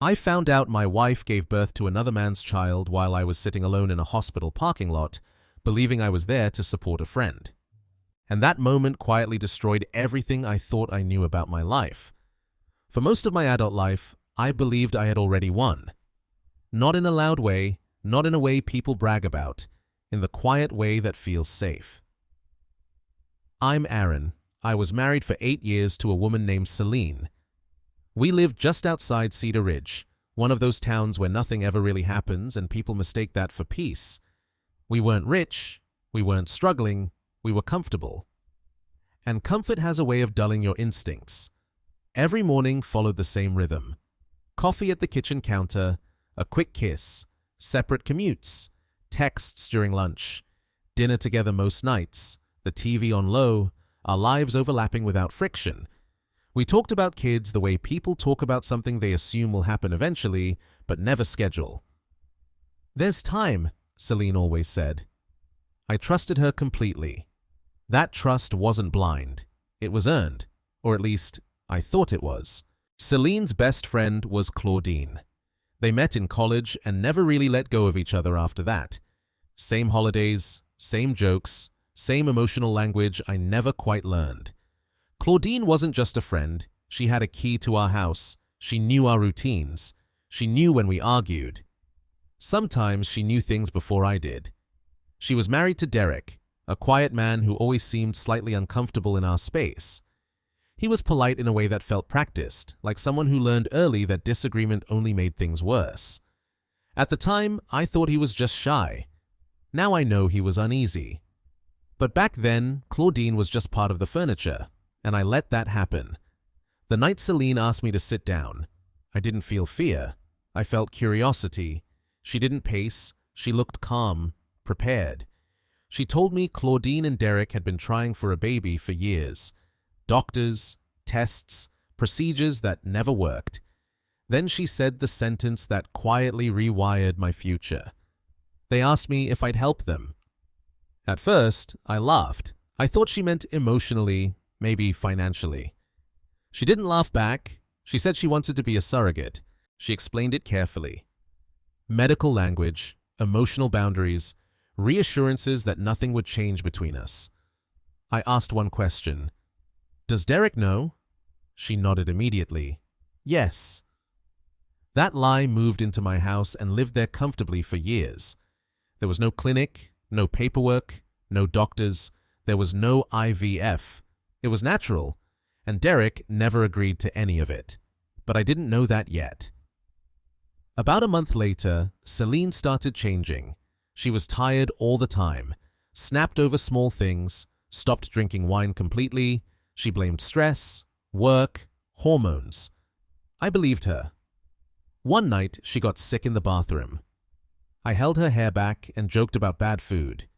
I found out my wife gave birth to another man's child while I was sitting alone in a hospital parking lot, believing I was there to support a friend. And that moment quietly destroyed everything I thought I knew about my life. For most of my adult life, I believed I had already won. Not in a loud way, not in a way people brag about, in the quiet way that feels safe. I'm Aaron. I was married for 8 years to a woman named Celine. We lived just outside Cedar Ridge, one of those towns where nothing ever really happens and people mistake that for peace. We weren't rich, we weren't struggling, we were comfortable. And comfort has a way of dulling your instincts. Every morning followed the same rhythm. Coffee at the kitchen counter, a quick kiss, separate commutes, texts during lunch, dinner together most nights, the TV on low, our lives overlapping without friction. We talked about kids the way people talk about something they assume will happen eventually, but never schedule. "There's time," Celine always said. I trusted her completely. That trust wasn't blind. It was earned, or at least, I thought it was. Celine's best friend was Claudine. They met in college and never really let go of each other after that. Same holidays, same jokes, same emotional language I never quite learned. Claudine wasn't just a friend, she had a key to our house, she knew our routines, she knew when we argued. Sometimes she knew things before I did. She was married to Derek, a quiet man who always seemed slightly uncomfortable in our space. He was polite in a way that felt practiced, like someone who learned early that disagreement only made things worse. At the time, I thought he was just shy. Now I know he was uneasy. But back then, Claudine was just part of the furniture, and I let that happen. The night Celine asked me to sit down, I didn't feel fear. I felt curiosity. She didn't pace. She looked calm, prepared. She told me Claudine and Derek had been trying for a baby for years. Doctors, tests, procedures that never worked. Then she said the sentence that quietly rewired my future. They asked me if I'd help them. At first, I laughed. I thought she meant emotionally, maybe financially. She didn't laugh back. She said she wanted to be a surrogate. She explained it carefully. Medical language, emotional boundaries, reassurances that nothing would change between us. I asked one question. "Does Derek know?" She nodded immediately. "Yes." That lie moved into my house and lived there comfortably for years. There was no clinic, no paperwork, no doctors. There was no IVF. It was natural, and Derek never agreed to any of it. But I didn't know that yet. About a month later, Celine started changing. She was tired all the time, snapped over small things, stopped drinking wine completely. She blamed stress, work, hormones. I believed her. One night, she got sick in the bathroom. I held her hair back and joked about bad food.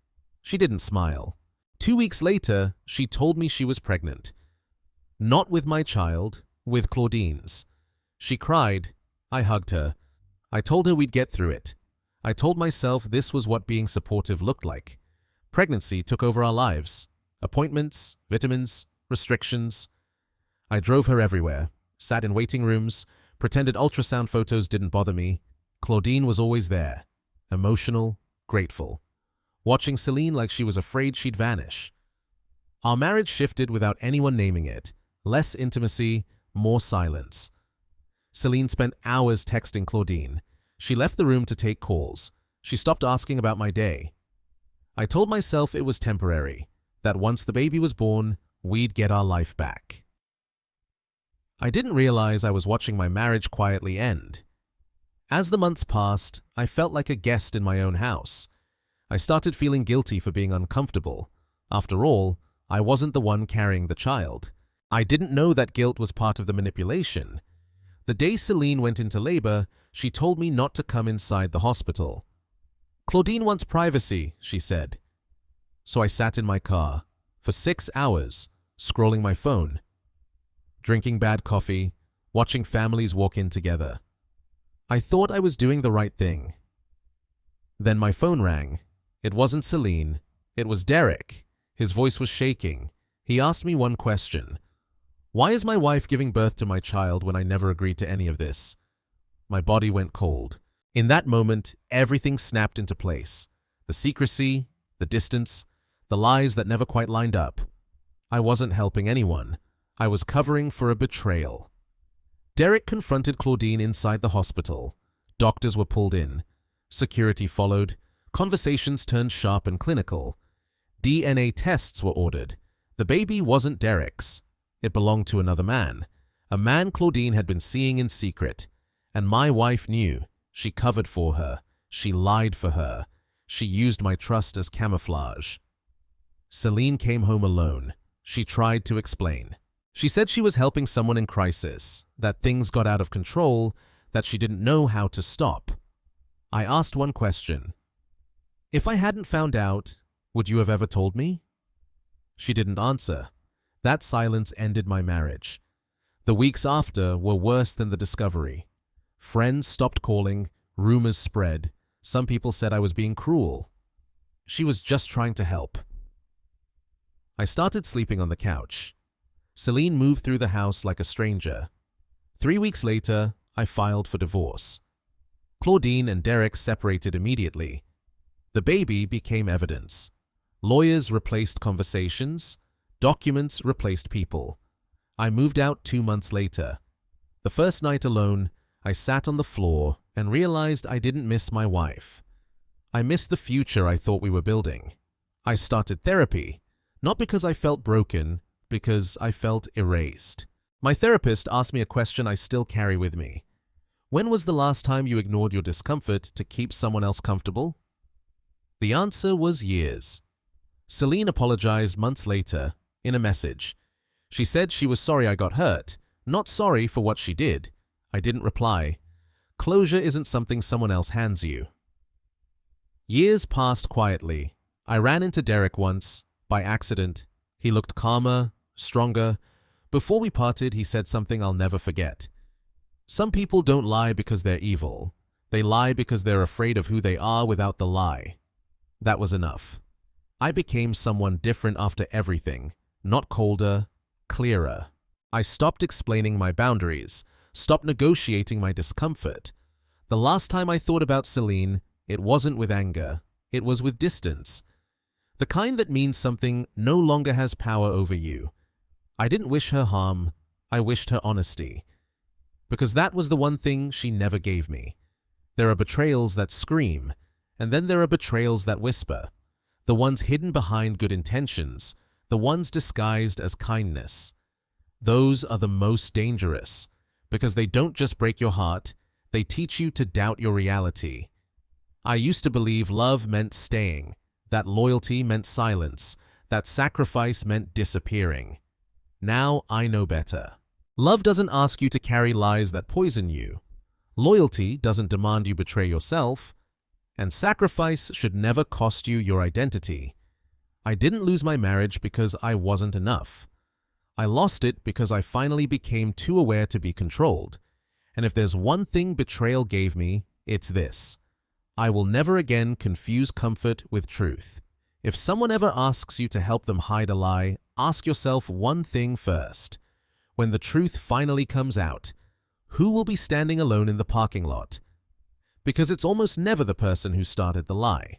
She didn't smile. 2 weeks later, she told me she was pregnant. Not with my child, with Claudine's. She cried. I hugged her. I told her we'd get through it. I told myself this was what being supportive looked like. Pregnancy took over our lives. Appointments, vitamins, restrictions. I drove her everywhere, sat in waiting rooms, pretended ultrasound photos didn't bother me. Claudine was always there, emotional, grateful, watching Celine like she was afraid she'd vanish. Our marriage shifted without anyone naming it. Less intimacy, more silence. Celine spent hours texting Claudine. She left the room to take calls. She stopped asking about my day. I told myself it was temporary, that once the baby was born, we'd get our life back. I didn't realize I was watching my marriage quietly end. As the months passed, I felt like a guest in my own house. I started feeling guilty for being uncomfortable. After all, I wasn't the one carrying the child. I didn't know that guilt was part of the manipulation. The day Celine went into labor, she told me not to come inside the hospital. "Claudine wants privacy," she said. So I sat in my car for 6 hours, scrolling my phone, drinking bad coffee, watching families walk in together. I thought I was doing the right thing. Then my phone rang. It wasn't Celine. It was Derek. His voice was shaking. He asked me one question. Why is my wife giving birth to my child when I never agreed to any of this? My body went cold. In that moment, everything snapped into place. The secrecy, the distance, the lies that never quite lined up. I wasn't helping anyone. I was covering for a betrayal. Derek confronted Claudine inside the hospital. Doctors were pulled in. Security followed. Conversations turned sharp and clinical. DNA tests were ordered. The baby wasn't Derek's. It belonged to another man. A man Claudine had been seeing in secret. And my wife knew. She covered for her. She lied for her. She used my trust as camouflage. Celine came home alone. She tried to explain. She said she was helping someone in crisis, that things got out of control, that she didn't know how to stop. I asked one question. If I hadn't found out, would you have ever told me? She didn't answer. That silence ended my marriage. The weeks after were worse than the discovery. Friends stopped calling, rumors spread. Some people said I was being cruel. She was just trying to help. I started sleeping on the couch. Celine moved through the house like a stranger. 3 weeks later, I filed for divorce. Claudine and Derek separated immediately. The baby became evidence. Lawyers replaced conversations. Documents replaced people. I moved out 2 months later. The first night alone, I sat on the floor and realized I didn't miss my wife. I missed the future I thought we were building. I started therapy, not because I felt broken, because I felt erased. My therapist asked me a question I still carry with me. When was the last time you ignored your discomfort to keep someone else comfortable? The answer was years. Celine apologized months later in a message. She said she was sorry I got hurt, not sorry for what she did. I didn't reply. Closure isn't something someone else hands you. Years passed quietly. I ran into Derek once, by accident. He looked calmer, stronger. Before we parted, he said something I'll never forget. Some people don't lie because they're evil. They lie because they're afraid of who they are without the lie. That was enough. I became someone different after everything, not colder, clearer. I stopped explaining my boundaries, stopped negotiating my discomfort. The last time I thought about Celine, it wasn't with anger, it was with distance. The kind that means something no longer has power over you. I didn't wish her harm, I wished her honesty. Because that was the one thing she never gave me. There are betrayals that scream, and then there are betrayals that whisper. The ones hidden behind good intentions, the ones disguised as kindness. Those are the most dangerous, because they don't just break your heart, they teach you to doubt your reality. I used to believe love meant staying, that loyalty meant silence, that sacrifice meant disappearing. Now I know better. Love doesn't ask you to carry lies that poison you. Loyalty doesn't demand you betray yourself. And sacrifice should never cost you your identity. I didn't lose my marriage because I wasn't enough. I lost it because I finally became too aware to be controlled. And if there's one thing betrayal gave me, it's this. I will never again confuse comfort with truth. If someone ever asks you to help them hide a lie, ask yourself one thing first. When the truth finally comes out, who will be standing alone in the parking lot? Because it's almost never the person who started the lie.